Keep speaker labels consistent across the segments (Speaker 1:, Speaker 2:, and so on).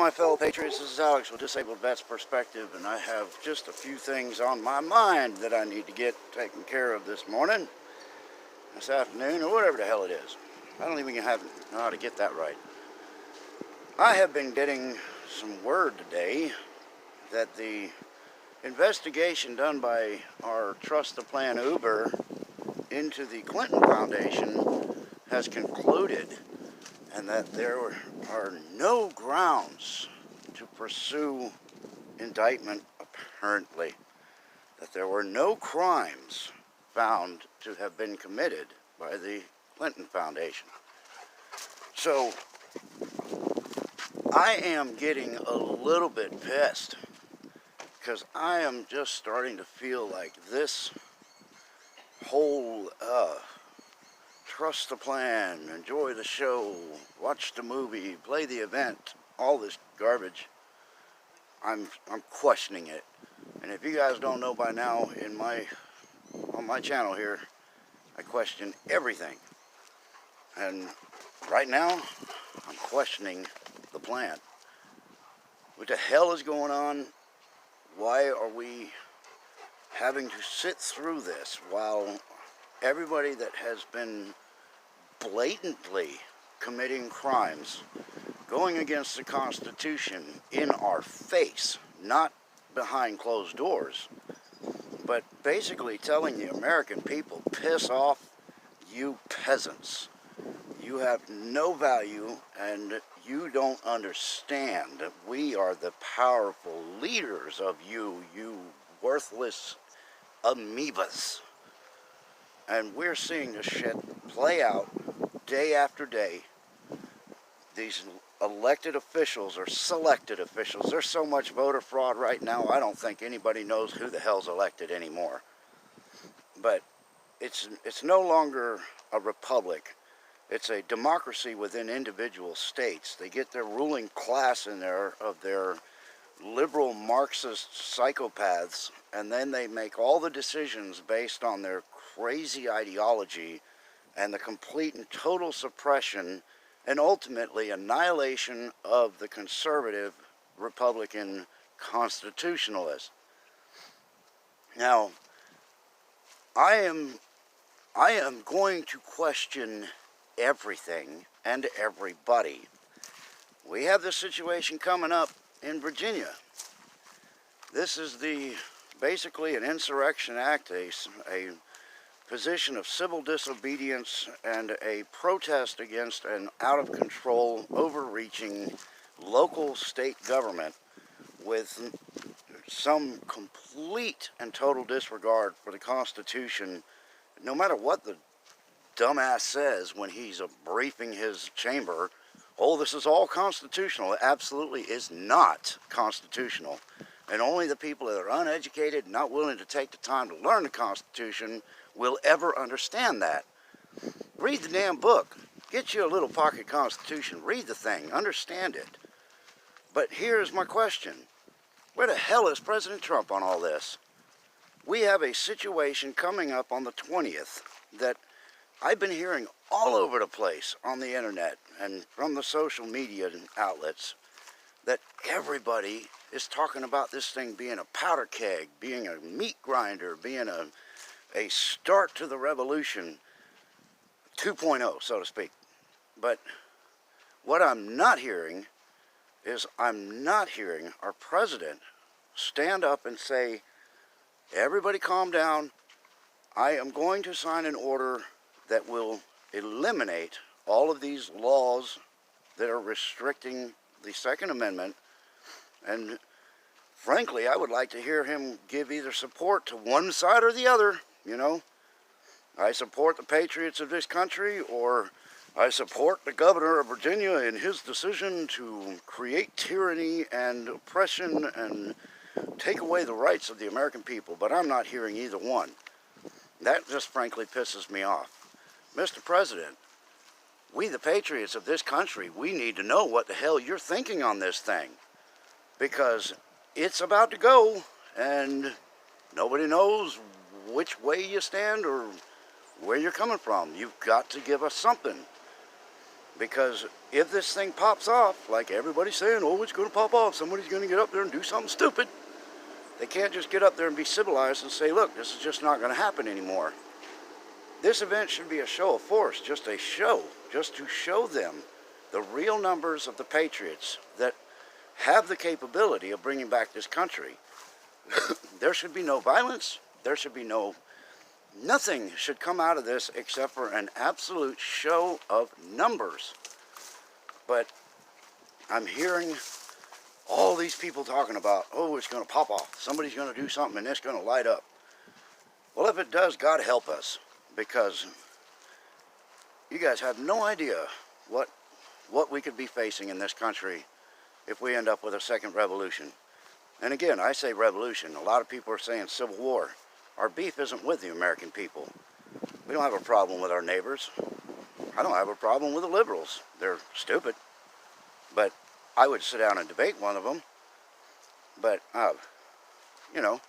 Speaker 1: my fellow patriots, this is Alex with Disabled Vets Perspective, and I have just a few things on my mind that I need to get taken care of this morning, this afternoon, or whatever the hell it is. I don't even know how to get that right. I have been getting some word today that the investigation done by our Trust the Plan Uber into the Clinton Foundation has concluded, and that there are no grounds to pursue indictment, apparently. That there were no crimes found to have been committed by the Clinton Foundation. So, I am getting a little bit pissed, because I am just starting to feel like this whole trust the plan, enjoy the show, watch the movie, play the event, all this garbage, I'm questioning it. And if you guys don't know by now, on my channel here, I question everything. And right now, I'm questioning the plan. What the hell is going on? Why are we having to sit through this while everybody that has been blatantly committing crimes, going against the Constitution in our face, not behind closed doors, but basically telling the American people, piss off, you peasants. You have no value and you don't understand that we are the powerful leaders of you, you worthless amoebas. And we're seeing this shit play out day after day. These elected officials or selected officials, there's so much voter fraud right now, I don't think anybody knows who the hell's elected anymore. But it's no longer a republic. It's a democracy within individual states. They get their ruling class in there of their liberal Marxist psychopaths, and then they make all the decisions based on their crazy ideology and the complete and total suppression and ultimately annihilation of the conservative Republican constitutionalists. Now, I am going to question everything and everybody. We have this situation coming up in Virginia. This is basically an insurrection act, a position of civil disobedience and a protest against an out-of-control, overreaching local state government with some complete and total disregard for the Constitution, no matter what the dumbass says when he's briefing his chamber. Oh, this is all constitutional. It absolutely is not constitutional. And only the people that are uneducated, not willing to take the time to learn the Constitution, will ever understand that. Read the damn book. Get you a little pocket Constitution. Read the thing. Understand it. But here's my question. Where the hell is President Trump on all this? We have a situation coming up on the 20th that I've been hearing all over the place on the internet and from the social media outlets, that everybody is talking about this thing being a powder keg, being a meat grinder, being a start to the revolution 2.0, so to speak. But what I'm not hearing is I'm not hearing our president stand up and say, everybody calm down, I am going to sign an order that will eliminate all of these laws that are restricting the Second Amendment. And frankly, I would like to hear him give either support to one side or the other. You know, I support the patriots of this country, or I support the governor of Virginia in his decision to create tyranny and oppression and take away the rights of the American people. But I'm not hearing either one. That just frankly pisses me off. Mr. President, we the patriots of this country, we need to know what the hell you're thinking on this thing. Because it's about to go, and nobody knows which way you stand or where you're coming from. You've got to give us something. Because if this thing pops off, like everybody's saying, oh, it's going to pop off, somebody's going to get up there and do something stupid. They can't just get up there and be civilized and say, look, this is just not going to happen anymore. This event should be a show of force, just a show, just to show them the real numbers of the patriots that have the capability of bringing back this country. There should be no violence. There should be nothing should come out of this except for an absolute show of numbers. But I'm hearing all these people talking about, oh, it's going to pop off. Somebody's going to do something and it's going to light up. Well, if it does, God help us, because you guys have no idea what we could be facing in this country if we end up with a second revolution. And again, I say revolution. A lot of people are saying civil war. Our beef isn't with the American people. We don't have a problem with our neighbors. I don't have a problem with the liberals. They're stupid. But I would sit down and debate one of them. But, you know,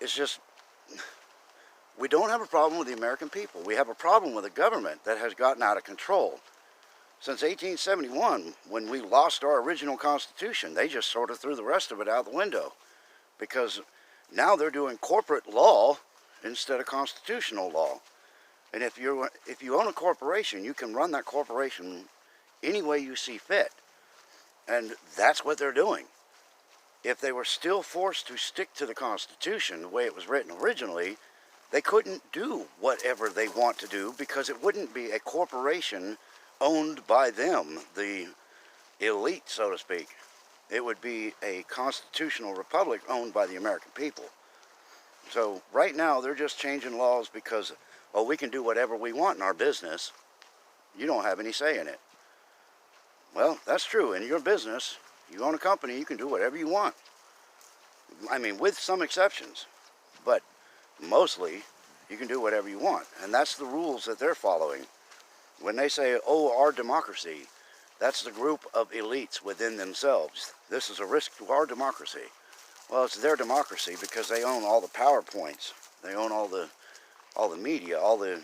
Speaker 1: it's just, we don't have a problem with the American people. We have a problem with a government that has gotten out of control. Since 1871, when we lost our original Constitution, they just sort of threw the rest of it out the window. Because now they're doing corporate law instead of constitutional law. And if you own a corporation, you can run that corporation any way you see fit. And that's what they're doing. If they were still forced to stick to the Constitution the way it was written originally, they couldn't do whatever they want to do, because it wouldn't be a corporation owned by them, the elite, so to speak. It would be a constitutional republic owned by the American people. So right now they're just changing laws because, oh, we can do whatever we want in our business. You don't have any say in it. Well, that's true. In your business, you own a company, you can do whatever you want. I mean, with some exceptions. But mostly, you can do whatever you want. And that's the rules that they're following. When they say, oh, our democracy, that's the group of elites within themselves. This is a risk to our democracy. Well, it's their democracy because they own all the PowerPoints. They own all the media, all the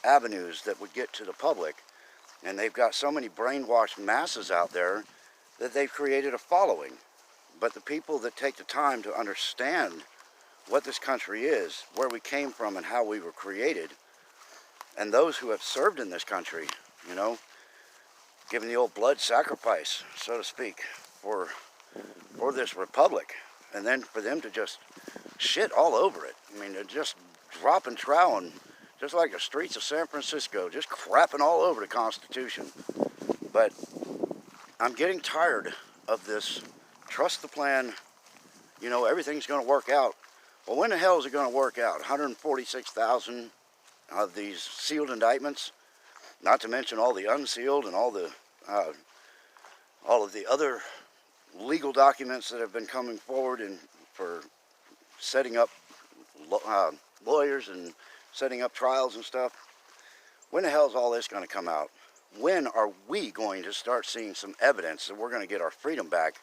Speaker 1: avenues that would get to the public. And they've got so many brainwashed masses out there that they've created a following. But the people that take the time to understand what this country is, where we came from and how we were created, and those who have served in this country, you know, giving the old blood sacrifice, so to speak, for this republic, and then for them to just shit all over it. I mean, they're just dropping trowel, just like the streets of San Francisco, just crapping all over the Constitution. But I'm getting tired of this trust the plan, you know, everything's going to work out. Well, when the hell is it going to work out? 146,000 of these sealed indictments, not to mention all the unsealed and all of the other legal documents that have been coming forward and for setting up lawyers and setting up trials and stuff. When the hell is all this going to come out? When are we going to start seeing some evidence that we're going to get our freedom back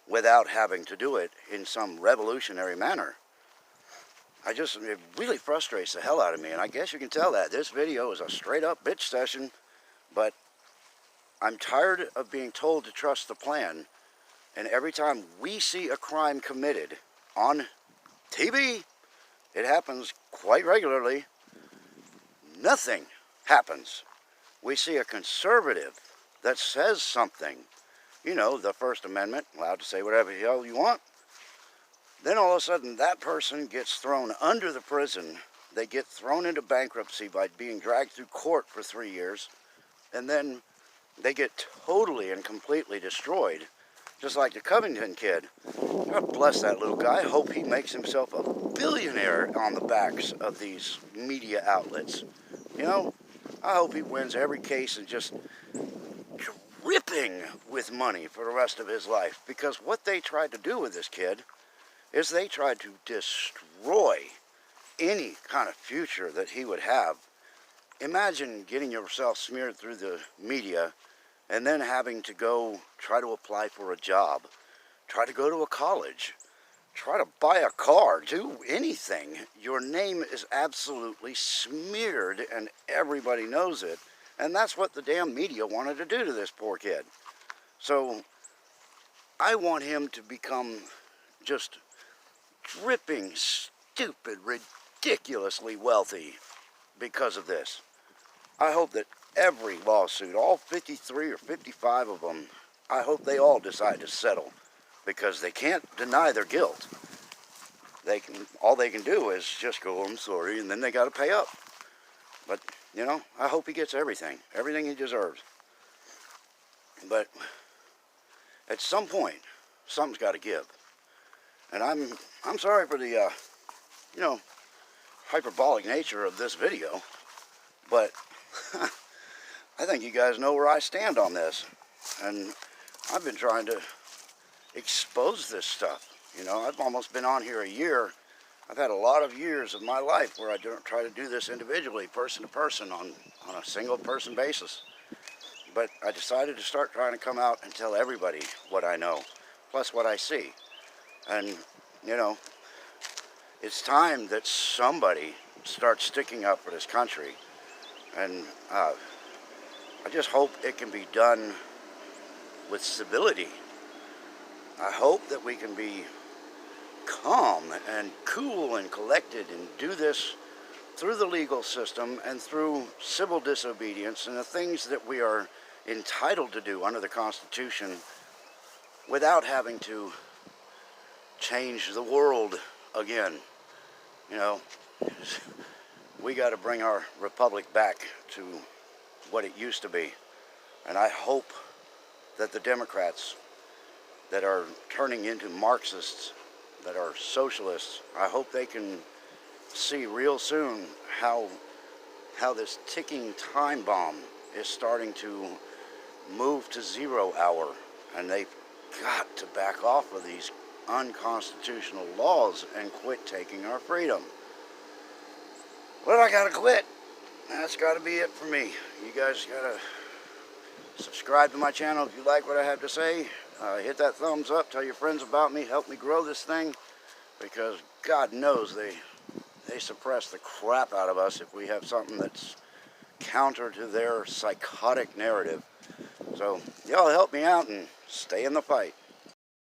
Speaker 1: without having to do it in some revolutionary manner? It really frustrates the hell out of me, and I guess you can tell that. This video is a straight-up bitch session, but I'm tired of being told to trust the plan, and every time we see a crime committed on TV, it happens quite regularly, nothing happens. We see a conservative that says something, you know, the First Amendment, allowed to say whatever the hell you want. Then all of a sudden that person gets thrown under the prison. They get thrown into bankruptcy by being dragged through court for 3 years. And then they get totally and completely destroyed. Just like the Covington kid. God bless that little guy. I hope he makes himself a billionaire on the backs of these media outlets. You know, I hope he wins every case and just dripping with money for the rest of his life. Because what they tried to do with this kid is they tried to destroy any kind of future that he would have. Imagine getting yourself smeared through the media and then having to go try to apply for a job, try to go to a college, try to buy a car, do anything. Your name is absolutely smeared and everybody knows it And that's what the damn media wanted to do to this poor kid. So I want him to become just dripping, stupid, ridiculously wealthy because of this. I hope that every lawsuit, all 53 or 55 of them, I hope they all decide to settle, because they can't deny their guilt. All they can do is just go, I'm sorry, and then they got to pay up. But, you know, I hope he gets everything he deserves. But at some point, something's got to give. And I'm sorry for the, you know, hyperbolic nature of this video, but I think you guys know where I stand on this. And I've been trying to expose this stuff. You know, I've almost been on here a year. I've had a lot of years of my life where I don't try to do this individually, person to person, on a single person basis. But I decided to start trying to come out and tell everybody what I know, plus what I see. And, you know, it's time that somebody starts sticking up for this country. And I just hope it can be done with civility. I hope that we can be calm and cool and collected and do this through the legal system and through civil disobedience and the things that we are entitled to do under the Constitution without having to change the world again. You know, we got to bring our republic back to what it used to be. And I hope that the Democrats that are turning into Marxists, that are socialists, I hope they can see real soon how this ticking time bomb is starting to move to 0 hour, and they've got to back off of these unconstitutional laws and quit taking our freedom. Well, I gotta quit. That's gotta be it for me. You guys gotta subscribe to my channel if you like what I have to say. Hit that thumbs up, tell your friends about me, help me grow this thing, because God knows they suppress the crap out of us if we have something that's counter to their psychotic narrative. So y'all help me out and stay in the fight.